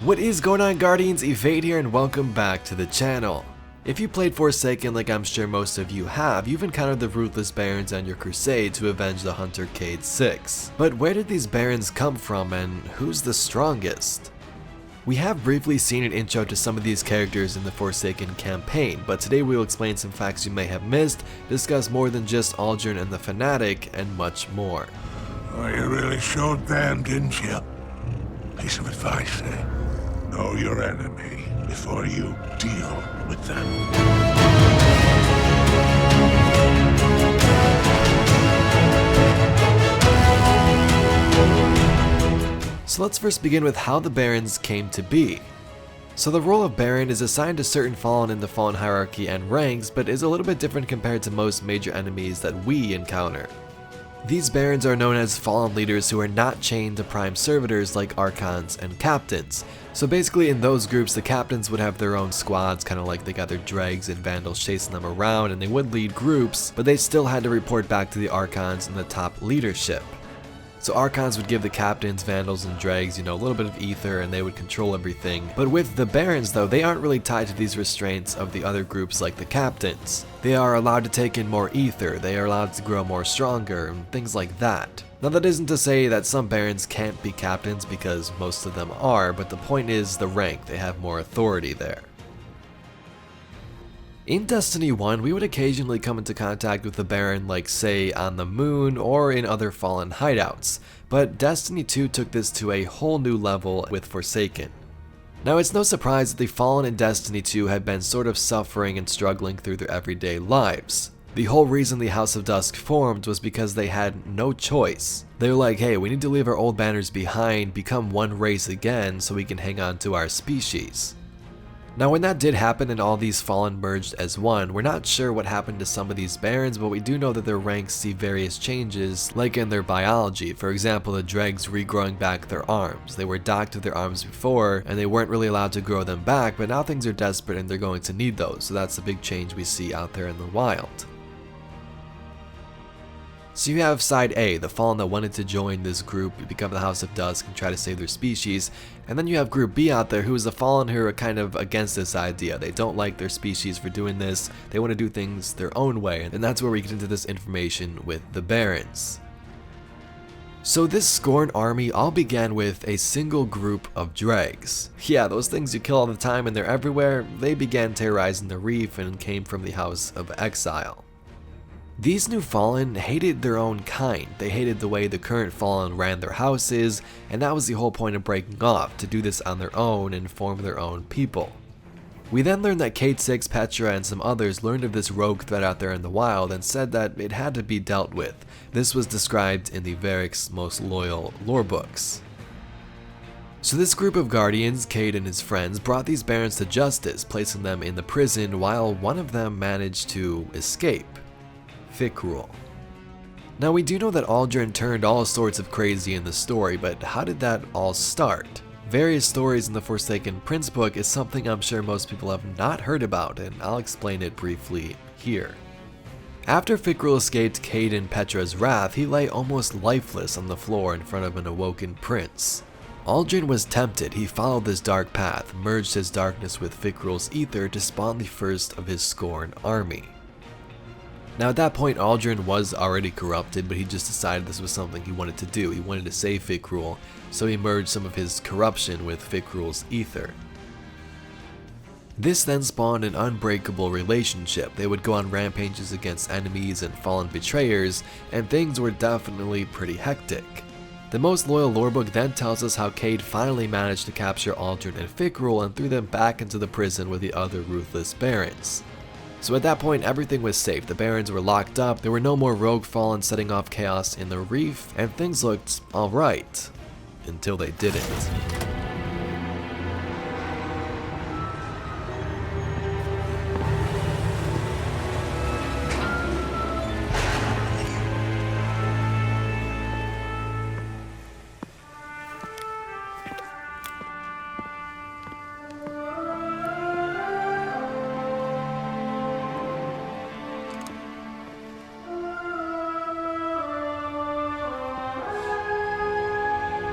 What is going on, Guardians? Evade here and welcome back to the channel. If you played Forsaken like I'm sure most of you have, you've encountered the ruthless barons on your crusade to avenge the hunter Cayde 6. But where did these barons come from and who's the strongest? We have briefly seen an intro to some of these characters in the Forsaken campaign, but today we will explain some facts you may have missed, discuss more than just Uldren and the Fanatic, and much more. Well, you really showed them, didn't you? Piece of advice, eh? Know your enemy before you deal with them. So let's first begin with how the barons came to be. So the role of Baron is assigned to certain Fallen in the Fallen hierarchy and ranks, but is a little bit different compared to most major enemies that we encounter. These barons are known as Fallen leaders who are not chained to prime servitors like archons and captains. So basically in those groups the captains would have their own squads, kind of like they got their dregs and vandals chasing them around, and they would lead groups, but they still had to report back to the archons and the top leadership. So archons would give the captains, vandals, and dregs, a little bit of ether, and they would control everything. But with the barons though, they aren't really tied to these restraints of the other groups like the captains. They are allowed to take in more ether, they are allowed to grow more stronger, and things like that. Now that isn't to say that some barons can't be captains, because most of them are, but the point is the rank, they have more authority there. In Destiny 1, we would occasionally come into contact with the Baron, like say on the moon or in other Fallen hideouts, but Destiny 2 took this to a whole new level with Forsaken. Now it's no surprise that the Fallen in Destiny 2 had been sort of suffering and struggling through their everyday lives. The whole reason the House of Dusk formed was because they had no choice. They were like, hey, we need to leave our old banners behind, become one race again so we can hang on to our species. Now when that did happen and all these Fallen merged as one, we're not sure what happened to some of these barons, but we do know that their ranks see various changes, like in their biology. For example, the dregs regrowing back their arms. They were docked to their arms before, and they weren't really allowed to grow them back, but now things are desperate and they're going to need those, so that's a big change we see out there in the wild. So you have side A, the Fallen that wanted to join this group, become the House of Dusk, and try to save their species. And then you have group B out there, who is the Fallen who are kind of against this idea. They don't like their species for doing this, they want to do things their own way, and that's where we get into this information with the Barons. So this Scorn army all began with a single group of dregs. Yeah, those things you kill all the time and they're everywhere, they began terrorizing the reef and came from the House of Exile. These new Fallen hated their own kind. They hated the way the current Fallen ran their houses, and that was the whole point of breaking off, to do this on their own and form their own people. We then learned that Cayde 6, Petra, and some others learned of this rogue threat out there in the wild and said that it had to be dealt with. This was described in the Varric's most loyal lore books. So this group of guardians, Cayde and his friends, brought these barons to justice, placing them in the prison while one of them managed to escape. Fikrul. Now we do know that Uldren turned all sorts of crazy in the story, but how did that all start? Various stories in the Forsaken Prince book is something I'm sure most people have not heard about, and I'll explain it briefly here. After Fikrul escaped Cayde and Petra's wrath, he lay almost lifeless on the floor in front of an awoken prince. Uldren was tempted. He followed this dark path, merged his darkness with Fikrul's ether to spawn the first of his Scorn army. Now at that point Uldren was already corrupted, but he just decided this was something he wanted to do. He wanted to save Fikrul, so he merged some of his corruption with Fikrul's ether. This then spawned an unbreakable relationship. They would go on rampages against enemies and fallen betrayers, and things were definitely pretty hectic. The most loyal lorebook then tells us how Cayde finally managed to capture Uldren and Fikrul and threw them back into the prison with the other ruthless barons. So at that point everything was safe, the barons were locked up, there were no more rogue Fallen setting off chaos in the reef, and things looked alright. Until they didn't.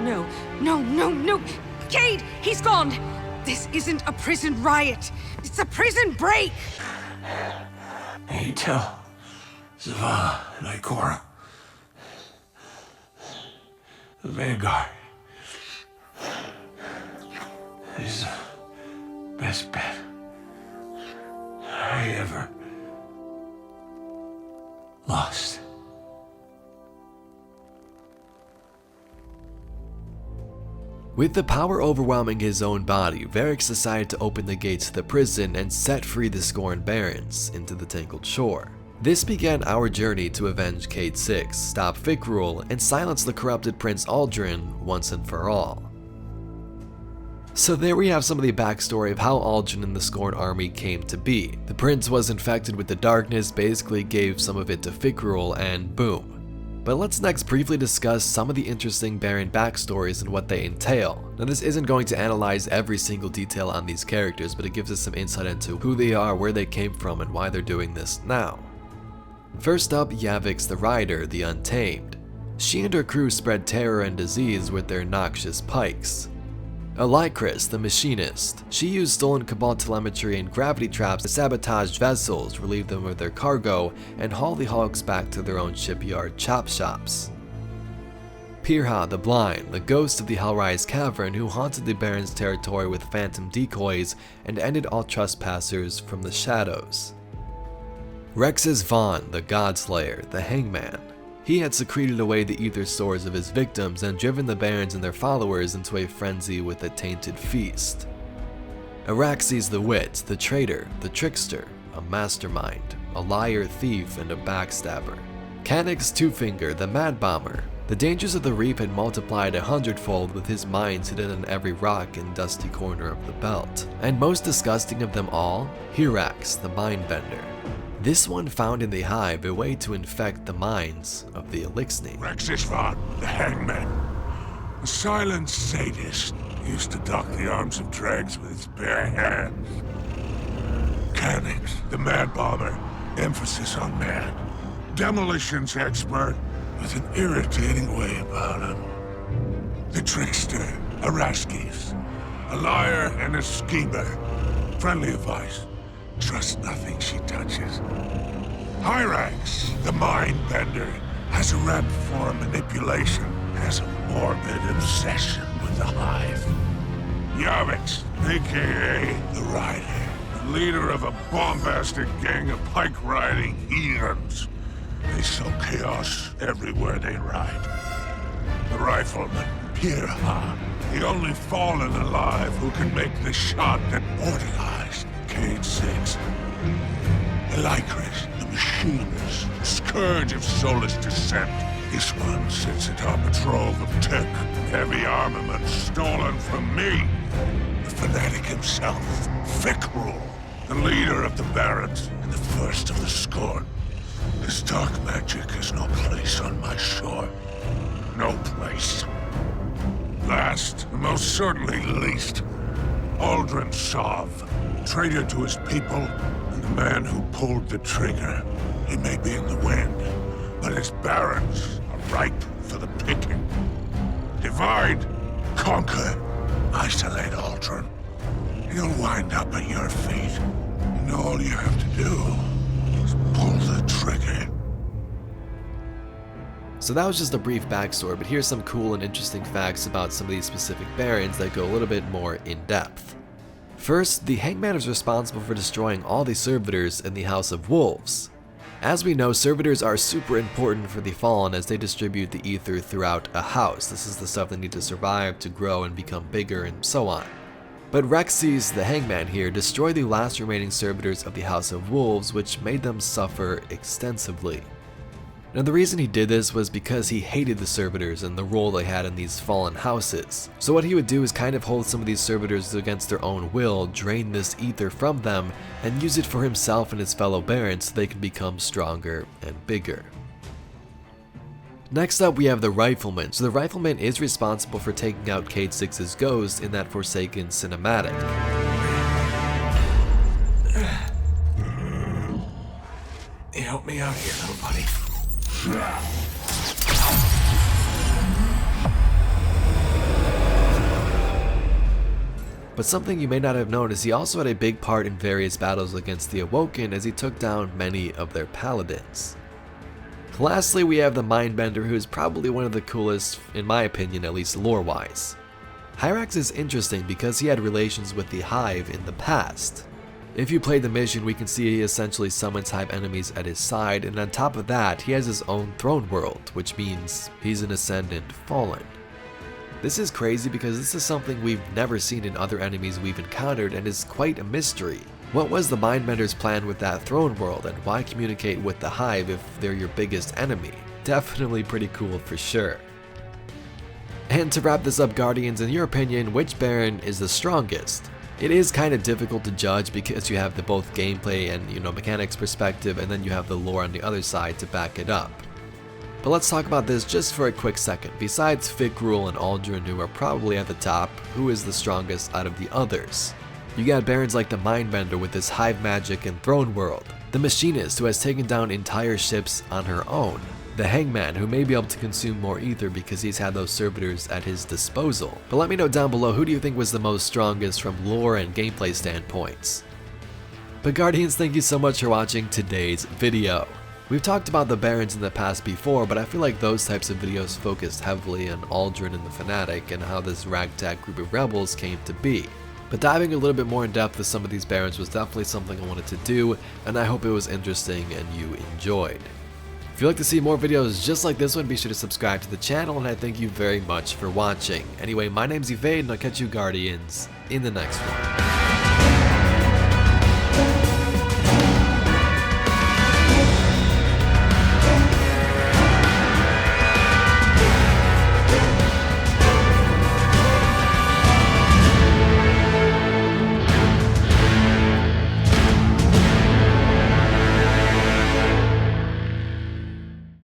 No, no, no, no! Cayde, he's gone! This isn't a prison riot. It's a prison break! Hey, tell Zavala and Ikora. The Vanguard is the best bet I ever lost. With the power overwhelming his own body, Varix decided to open the gates to the prison and set free the Scorn Barons into the Tangled Shore. This began our journey to avenge Cayde 6, stop Fick rule, and silence the corrupted Prince Uldren once and for all. So there we have some of the backstory of how Uldren and the Scorn army came to be. The prince was infected with the darkness, basically gave some of it to Fick rule, and boom. But let's next briefly discuss some of the interesting Baron backstories and what they entail. Now this isn't going to analyze every single detail on these characters, but it gives us some insight into who they are, where they came from, and why they're doing this now. First up, Yavix the Rider, the Untamed. She and her crew spread terror and disease with their noxious pikes. Alycris, the Machinist. She used stolen Cabal telemetry and gravity traps to sabotage vessels, relieve them of their cargo, and haul the hulks back to their own shipyard chop shops. Pirha the Blind, the ghost of the Hellrise Cavern who haunted the Baron's territory with phantom decoys and ended all trespassers from the shadows. Rexus Vaughn, the Godslayer, the Hangman. He had secreted away the ether stores of his victims and driven the Barons and their followers into a frenzy with a tainted feast. Araxes the Wit, the Traitor, the Trickster, a mastermind, a liar, thief, and a backstabber. Canix Twofinger, the Mad Bomber. The dangers of the Reef had multiplied 100-fold with his mines hidden in every rock and dusty corner of the belt. And most disgusting of them all, Hirax, the Mindbender. This one found in the hive a way to infect the minds of the Elixni. Rexus Vaughn, the Hangman. A silent sadist used to dock the arms of dregs with his bare hands. Canix, the Mad Bomber, emphasis on mad. Demolitions expert with an irritating way about him. The Trickster, Araskis, a liar and a schemer. Friendly advice. Trust nothing she touches. Hyrax, the Mindbender, has a rep for manipulation, has a morbid obsession with the hive. Yavix, aka the Rider, the leader of a bombastic gang of pike-riding heathens. They sow chaos everywhere they ride. The Rifleman, Pirha, the only fallen alive who can make the shot that mortalized Cayde 6. Alycris, the Machinist, scourge of soulless dissent. This one sits atop a trove of tech, heavy armament stolen from me. The fanatic himself, Fick rule, the leader of the Barons and the first of the Scorn. His dark magic has no place on my shore. No place. Last, and most certainly least, Uldren Sov, traitor to his people, and the man who pulled the trigger. He may be in the wind, but his barons are ripe for the picking. Divide, conquer, isolate Uldren. He'll wind up at your feet, and all you have to do is pull the trigger. So that was just a brief backstory, but here's some cool and interesting facts about some of these specific Barons that go a little bit more in depth. First, the Hangman is responsible for destroying all the servitors in the House of Wolves. As we know, servitors are super important for the Fallen as they distribute the ether throughout a house. This is the stuff they need to survive, to grow and become bigger, and so on. But Rexes, the Hangman here, destroyed the last remaining servitors of the House of Wolves, which made them suffer extensively. Now the reason he did this was because he hated the servitors and the role they had in these fallen houses. So what he would do is kind of hold some of these servitors against their own will, drain this ether from them, and use it for himself and his fellow barons so they can become stronger and bigger. Next up we have the Rifleman. So the Rifleman is responsible for taking out Cayde 6's ghost in that Forsaken cinematic. You help me out here, little buddy. But something you may not have known is he also had a big part in various battles against the Awoken, as he took down many of their paladins. Lastly, we have the Mindbender, who is probably one of the coolest, in my opinion, at least lore-wise. Hyrax is interesting because he had relations with the Hive in the past. If you play the mission, we can see he essentially summons Hive enemies at his side, and on top of that, he has his own throne world, which means he's an Ascendant Fallen. This is crazy because this is something we've never seen in other enemies we've encountered and is quite a mystery. What was the Mindbender's plan with that throne world, and why communicate with the Hive if they're your biggest enemy? Definitely pretty cool for sure. And to wrap this up, Guardians, in your opinion, which Baron is the strongest? It is kind of difficult to judge because you have the both gameplay and mechanics perspective, and then you have the lore on the other side to back it up. But let's talk about this just for a quick second. Besides Fikrul and Uldren, who are probably at the top, who is the strongest out of the others? You got Barons like the Mindbender with his Hive magic and throne world, the Machinist who has taken down entire ships on her own, the Hangman who may be able to consume more ether because he's had those servitors at his disposal. But let me know down below, who do you think was the most strongest from lore and gameplay standpoints? But Guardians, thank you so much for watching today's video. We've talked about the Barons in the past before, but I feel like those types of videos focused heavily on Uldren and the Fanatic and how this ragtag group of rebels came to be. But diving a little bit more in depth with some of these Barons was definitely something I wanted to do, and I hope it was interesting and you enjoyed. If you'd like to see more videos just like this one, be sure to subscribe to the channel, and I thank you very much for watching. Anyway, my name's Cayde, and I'll catch you Guardians in the next one.